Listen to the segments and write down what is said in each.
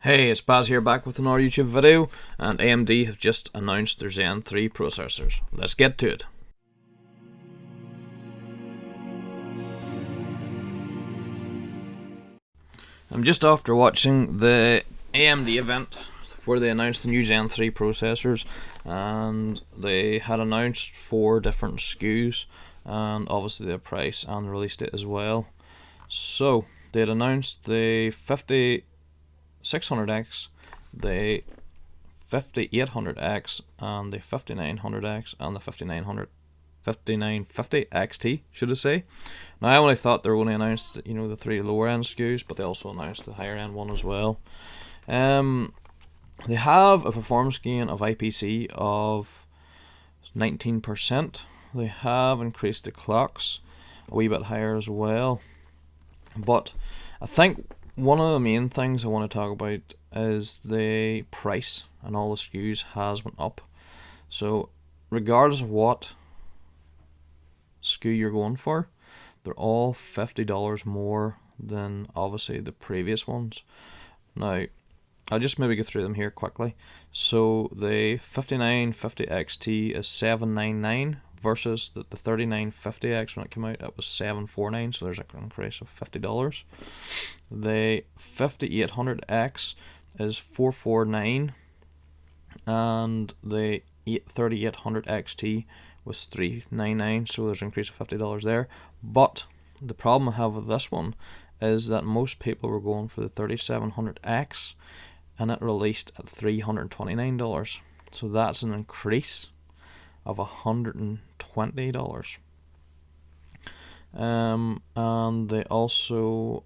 Hey, it's Baz here back with another YouTube video, and AMD have just announced their Zen 3 processors. Let's get to it. I'm just after watching the AMD event where they announced the new Zen 3 processors, and they had announced 4 different SKUs and obviously the price and the release date as well. So they had announced the 5600X, the 5800X, and the 5900X, and the 5950 XT, should I say. Now, I only thought they were going to announce the 3 lower end SKUs, but they also announced the higher end one as well. They have a performance gain of IPC of 19%. They have increased the clocks a wee bit higher as well. But I think one of the main things I want to talk about is the price, and all the SKUs has went up. So regardless of what SKU you're going for, they're all $50 more than obviously the previous ones. Now, I'll just maybe go through them here quickly. So the 5950 XT is $799 versus the 3950X when it came out, it was $749, so there's an increase of $50. The 5800X is $449, and the 3800 XT was $399, so there's an increase of $50 there. But the problem I have with this one is that most people were going for the 3700X, and it released at $329, so that's an increase of $120. And they also,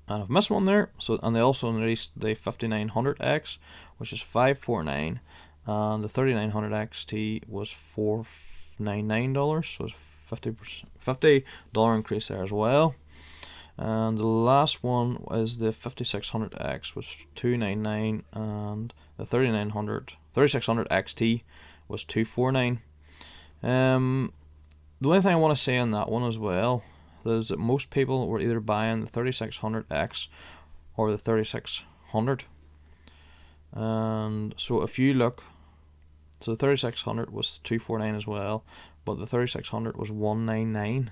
and I've missed one there. And they also released the 5900X, which is $549, and the 3900 XT was $499, so it's $50 increase there as well. And the last one is the 5600X, was $299, and the 3600 XT was $249. The only thing I want to say on that one as well is that most people were either buying the 3600X or the 3600. And so if you look, so the 3600 was $249 as well, but the 3600 was $199.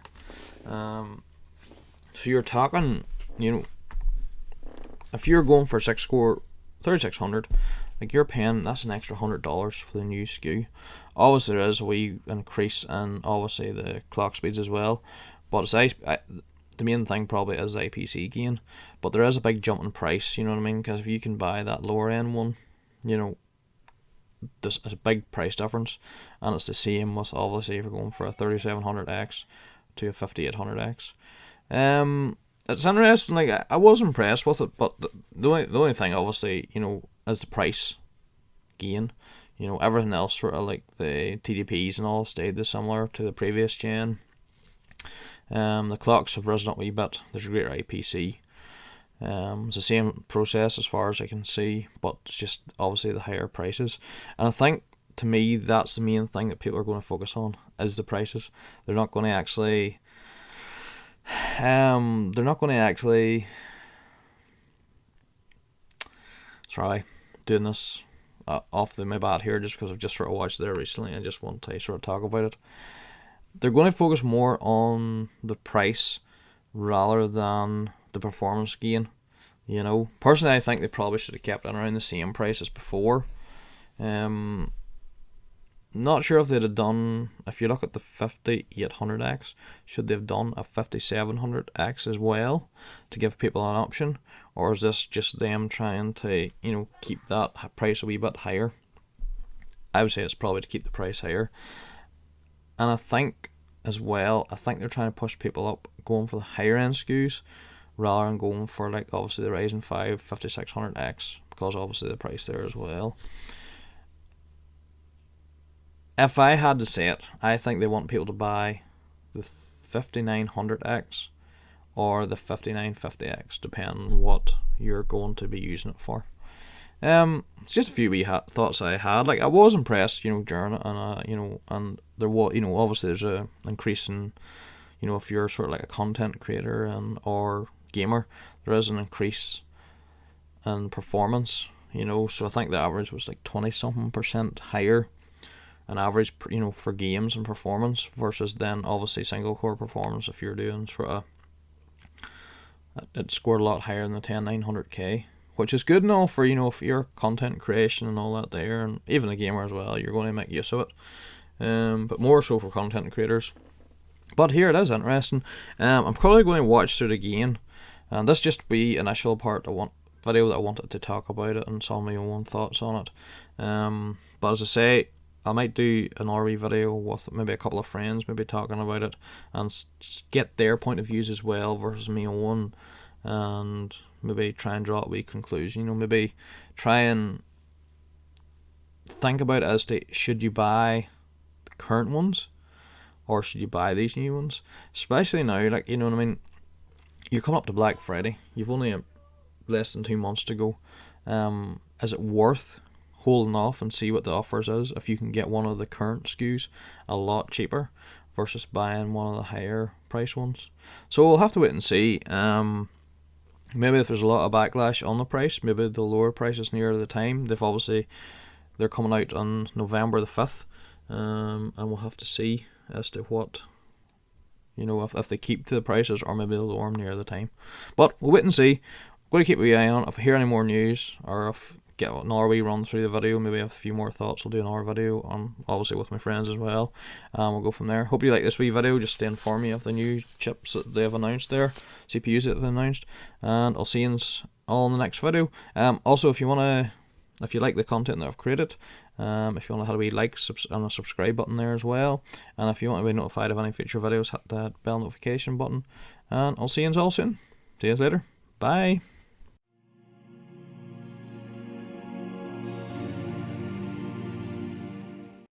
So you're talking, if you're going for a 6-core 3600, like you're paying, that's an extra $100 for the new SKU. Obviously there is a wee increase in obviously the clock speeds as well, but it's the main thing probably is IPC gain. But there is a big jump in price, you know what I mean? Because if you can buy that lower end one, there's a big price difference, and it's the same with obviously if you're going for a 3700X to a 5800X. It's interesting. Like I was impressed with it, but the only thing obviously is the price gain. Everything else sort of like the TDPs and all stayed similar to the previous gen. The clocks have risen up a wee bit. There's a greater IPC. It's the same process as far as I can see, but it's just obviously the higher prices. And I think to me that's the main thing that people are going to focus on is the prices. They're not going to actually sorry, doing this off my bat here just because I've just sort of watched it there recently. I just want to sort of talk about it. They're going to focus more on the price rather than the performance gain. Personally, I think they probably should have kept it around the same price as before. Not sure if they'd have done, if you look at the 5800X, should they have done a 5700X as well to give people an option? Or is this just them trying to, keep that price a wee bit higher? I would say it's probably to keep the price higher. And I think as well, they're trying to push people up going for the higher end SKUs rather than going for like obviously the Ryzen 5 5600X, because obviously the price there as well. If I had to say it, I think they want people to buy the 5900X or the 5950X, depending on what you're going to be using it for. It's just a few wee thoughts I had. Like I was impressed, during it, and and there was, obviously there's a increase in, if you're sort of like a content creator or gamer, there is an increase in performance, so I think the average was like 20-something% higher an average, for games and performance, versus then obviously single core performance. If you're doing it scored a lot higher than the 10900K, which is good and all for, if you're content creation and all that there, and even a gamer as well, you're going to make use of it. But more so for content creators. But here it is interesting. I'm probably going to watch through it again, and this just be initial part video that I wanted to talk about it and some of my own thoughts on it. But as I say, I might do an RV video with maybe a couple of friends, maybe talking about it, and get their point of views as well versus my own, and maybe try and draw a wee conclusion. Maybe try and think about it as to, should you buy the current ones or should you buy these new ones? Especially now, like, you know what I mean? You're coming up to Black Friday. You've only less than 2 months to go. Is it worth holding off and see what the offers is if you can get one of the current SKUs a lot cheaper versus buying one of the higher price ones? So we'll have to wait and see. Maybe if there's a lot of backlash on the price, maybe the lower prices near the time. They're coming out on November the 5th, and we'll have to see as to what, if they keep to the prices or maybe they'll lower them near the time. But we'll wait and see. I'm going to keep an eye on if I hear any more news, or if get another wee run through the video, maybe I have a few more thoughts, I'll do another video on, obviously with my friends as well, and we'll go from there. Hope you like this wee video, just to inform you of the new chips that they have announced there, CPUs that they've announced, and I'll see you all in the next video. Also, if you like the content that I've created, if you want to have a wee like and a subscribe button there as well, and if you want to be notified of any future videos, hit that bell notification button, and I'll see you all soon. See you later. Bye.